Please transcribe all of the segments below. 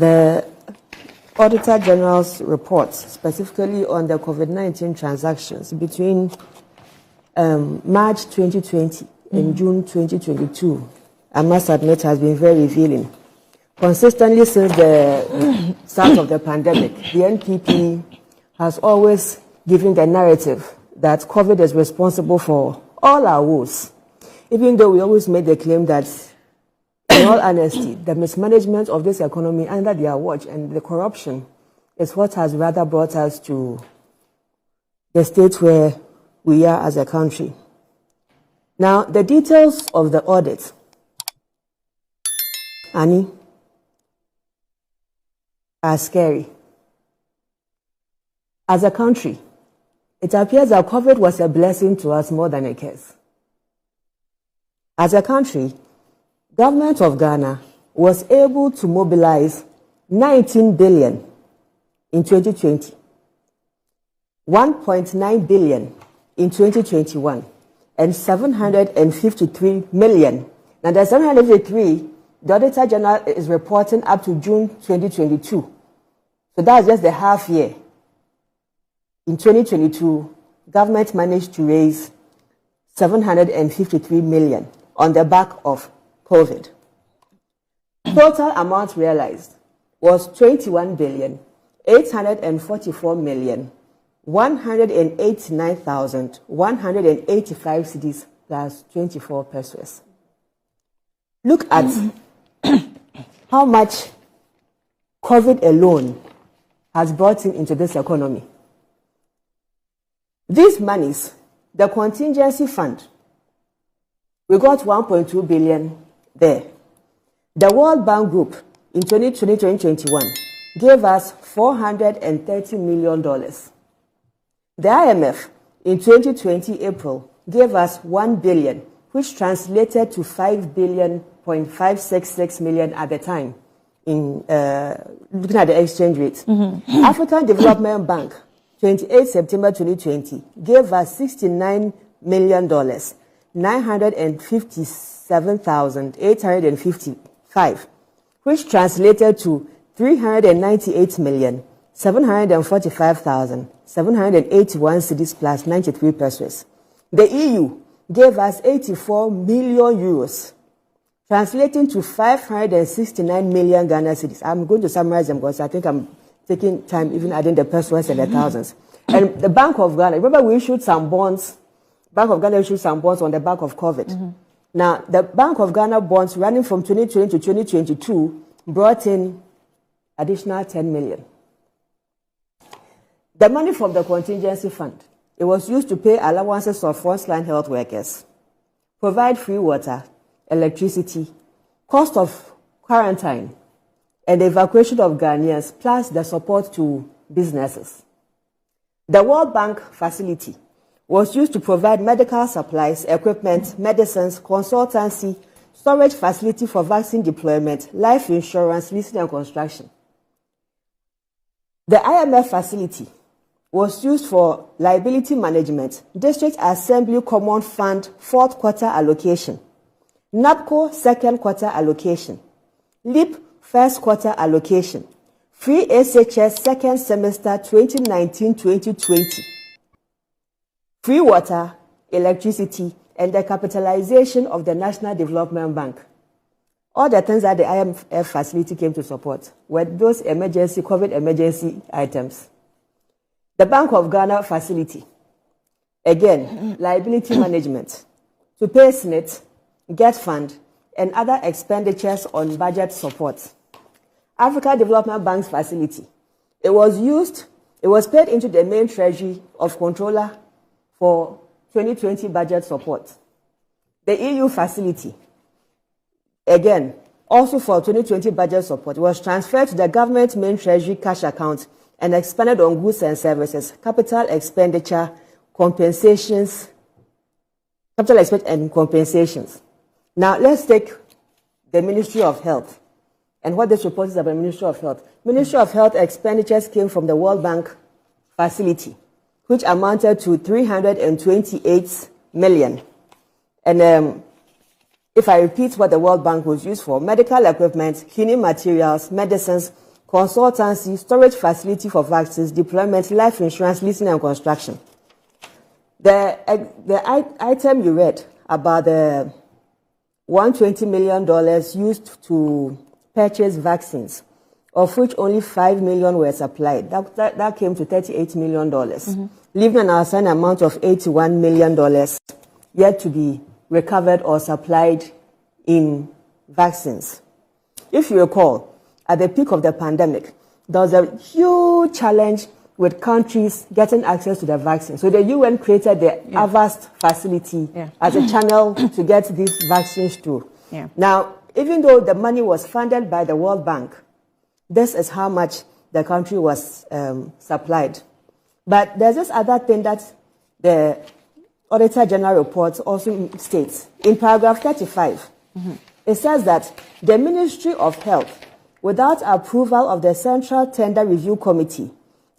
The Auditor General's report, specifically on the COVID-19 transactions between March 2020 and June 2022, I must admit, has been very revealing. Consistently since the start of the pandemic, the NPP has always given the narrative that COVID is responsible for all our woes, even though we always made the claim that, in all honesty, the mismanagement of this economy under their watch and the corruption is what has rather brought us to the state where we are as a country. Now, the details of the audit, Annie, are scary. As a country, it appears that COVID was a blessing to us more than a curse. As a country, government of Ghana was able to mobilize 19 billion in 2020, 1.9 billion in 2021, and 753 million. Now, the 753, the Auditor General is reporting up to June 2022. So that's just the half year. In 2022, government managed to raise 753 million on the back of COVID. Total amount realized was 21 billion, 844 million, 189,185 cedis plus 24 pesos. Look at how much COVID alone has brought in into this economy. These monies, the contingency fund, we got 1.2 billion there. The World Bank Group in 2020-2021 gave us $430 million. The IMF in 2020 April gave us 1 billion, which translated to 5.566 billion at the time in looking at the exchange rate. African Development Bank, 28 September 2020, gave us $69 million, 957,855, which translated to 398,745,781 cedis plus 93 pesos. The EU gave us 84 million euros, translating to 569 million Ghana cedis. I'm going to summarize them because I think I'm taking time even adding the pesos and the thousands. And the Bank of Ghana, remember we issued some bonds, Bank of Ghana issued some bonds on the back of COVID. Now, the Bank of Ghana bonds running from 2020 to 2022 brought in additional 10 million. The money from the contingency fund, it was used to pay allowances of frontline health workers, provide free water, electricity, cost of quarantine, and the evacuation of Ghanaians, plus the support to businesses. The World Bank facility was used to provide medical supplies, equipment, medicines, consultancy, storage facility for vaccine deployment, life insurance, leasing and construction. The IMF facility was used for liability management, District Assembly Common Fund 4th quarter allocation, NAPCO 2nd quarter allocation, LEAP 1st quarter allocation, Free SHS 2nd semester 2019-2020, free water, electricity, and the capitalization of the National Development Bank. All the things that the IMF facility came to support were those emergency, COVID emergency items. The Bank of Ghana facility, again, liability management, to pay SNIT, GET Fund, and other expenditures on budget support. Africa Development Bank's facility, it was paid into the main treasury of controller for 2020 budget support. The EU facility, again, also for 2020 budget support, was transferred to the government main treasury cash account and expended on goods and services, capital expenditure, compensations, capital expenditure and compensations. Now, let's take the Ministry of Health and what this report is about the Ministry of Health. Ministry of Health expenditures came from the World Bank facility, which amounted to 328 million. And if I repeat what the World Bank was used for, medical equipment, cleaning materials, medicines, consultancy, storage facility for vaccines, deployment, life insurance, leasing and construction. The item you read about the $120 million used to purchase vaccines, of which only $5 million were supplied. That came to $38 million, leaving an outstanding amount of $81 million yet to be recovered or supplied in vaccines. If you recall, at the peak of the pandemic, there was a huge challenge with countries getting access to the vaccine. So the UN created the Avast facility as a channel to get these vaccines through. Now, even though the money was funded by the World Bank, this is how much the country was supplied. But there's this other thing that the Auditor General report also states. In paragraph 35, it says that the Ministry of Health, without approval of the Central Tender Review Committee,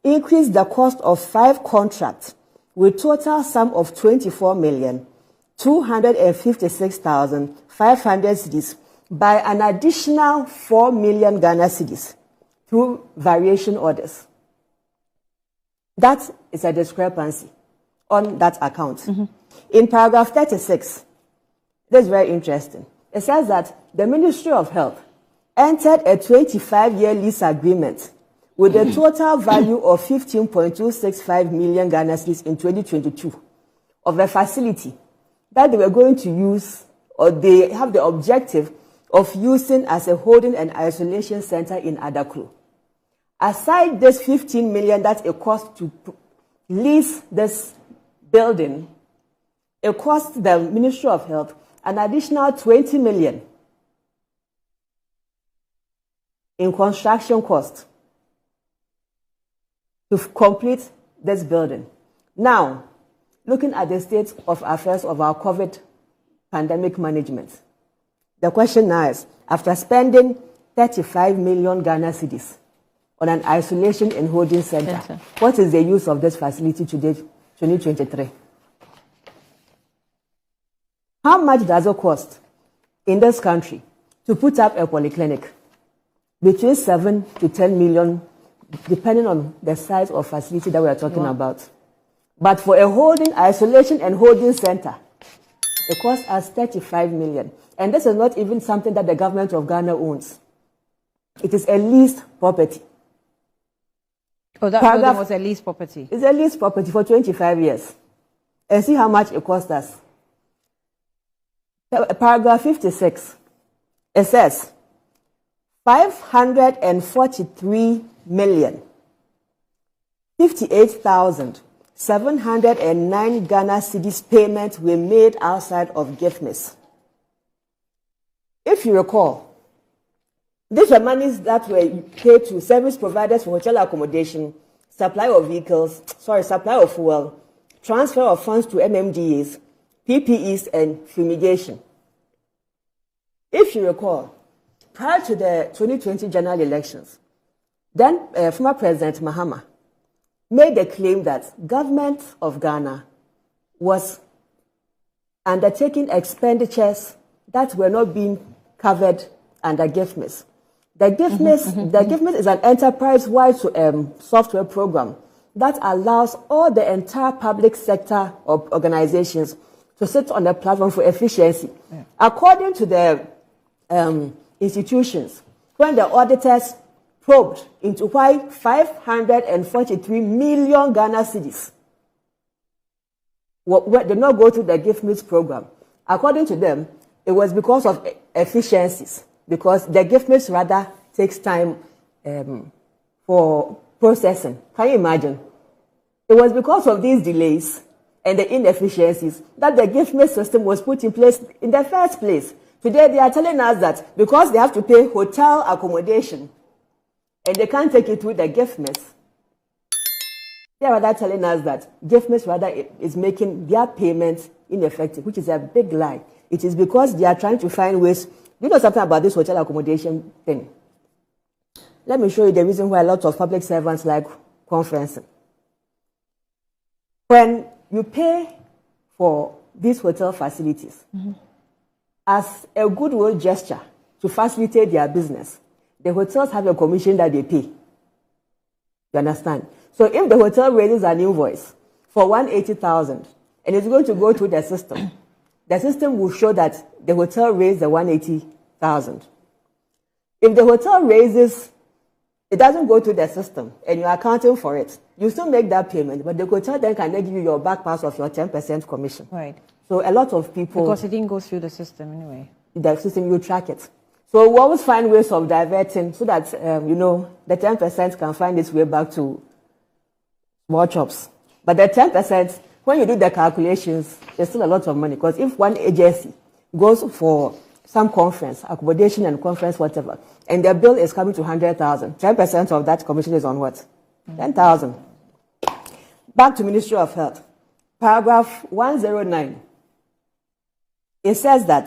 increased the cost of 5 contracts with total sum of 24,256,500 cedis by an additional 4 million Ghana cedis through variation orders. That is a discrepancy on that account. In paragraph 36, this is very interesting. It says that the Ministry of Health entered a 25-year lease agreement with a total value of 15.265 million Ghana cedis in 2022 of a facility that they were going to use, or they have the objective of using as a holding and isolation center in Adaklu. Aside this 15 million that it cost to lease this building, it cost the Ministry of Health an additional 20 million in construction cost to complete this building. Now, looking at the state of affairs of our COVID pandemic management, the question now is, after spending 35 million Ghana cedis on an isolation and holding center, what is the use of this facility today, 2023? How much does it cost in this country to put up a polyclinic? Between 7 to 10 million, depending on the size of facility that we are talking about. But for a holding, isolation and holding center, it costs us 35 million. And this is not even something that the government of Ghana owns. It is a leased property. Oh, that building was a leased property? It's a leased property for 25 years. And see how much it cost us. Paragraph 56, it says, 543,058,709 Ghana cedis payments were made outside of GIFMIS. If you recall, these were monies that were paid to service providers for hotel accommodation, supply of fuel, transfer of funds to MMDAs, PPEs, and fumigation. If you recall, prior to the 2020 general elections, then former President Mahama made the claim that government of Ghana was undertaking expenditures that were not being covered under GIFMIS. The GIFMIS is an enterprise-wide software program that allows all the entire public sector of organizations to sit on the platform for efficiency. According to the institutions, when the auditors probed into why 543 million Ghana cedis did not go through the GIFMIS program, according to them, it was because of efficiencies, because the GIFMIS rather takes time for processing. Can you imagine? It was because of these delays and the inefficiencies that the GIFMIS system was put in place in the first place. Today, they are telling us that because they have to pay hotel accommodation and they can't take it through the GIFMIS, they are rather telling us that GIFMIS rather is making their payments ineffective, which is a big lie. It is because they are trying to find ways. You know something about this hotel accommodation thing? Let me show you the reason why a lot of public servants like conferencing. When you pay for these hotel facilities, as a goodwill gesture to facilitate their business, the hotels have a commission that they pay. You understand? So if the hotel raises an invoice for 180,000 and it's going to go through the system will show that the hotel raised the 180,000. If the hotel raises, it doesn't go through the system and you're accounting for it, you still make that payment, but the hotel then can give you your back pass of your 10% commission. Right. So a lot of people... Because it didn't go through the system anyway. The system, you track it. So we always find ways of diverting so that, you know, the 10% can find its way back to small shops. But the 10%, when you do the calculations, there's still a lot of money. Because if one agency goes for some conference, accommodation and conference, whatever, and their bill is coming to 100,000, 10% of that commission is on what? 10,000. Back to Ministry of Health. Paragraph 109. It says that,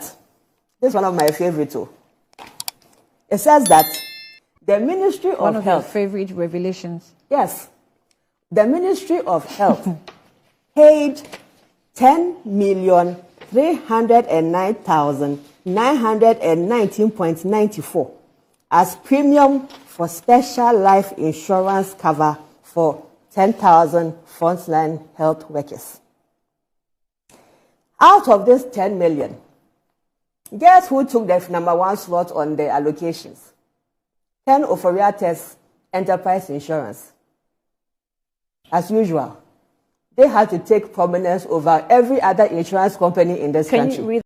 this is one of my favorite too. It says that the Ministry of Health... One of your favorite revelations. Yes. The Ministry of Health paid 10,309,919.94 as premium for special life insurance cover for 10,000 frontline health workers. Out of this 10 million, guess who took the #1 slot on the allocations? Ken Ofori's Enterprise Insurance. As usual, they had to take prominence over every other insurance company in this country.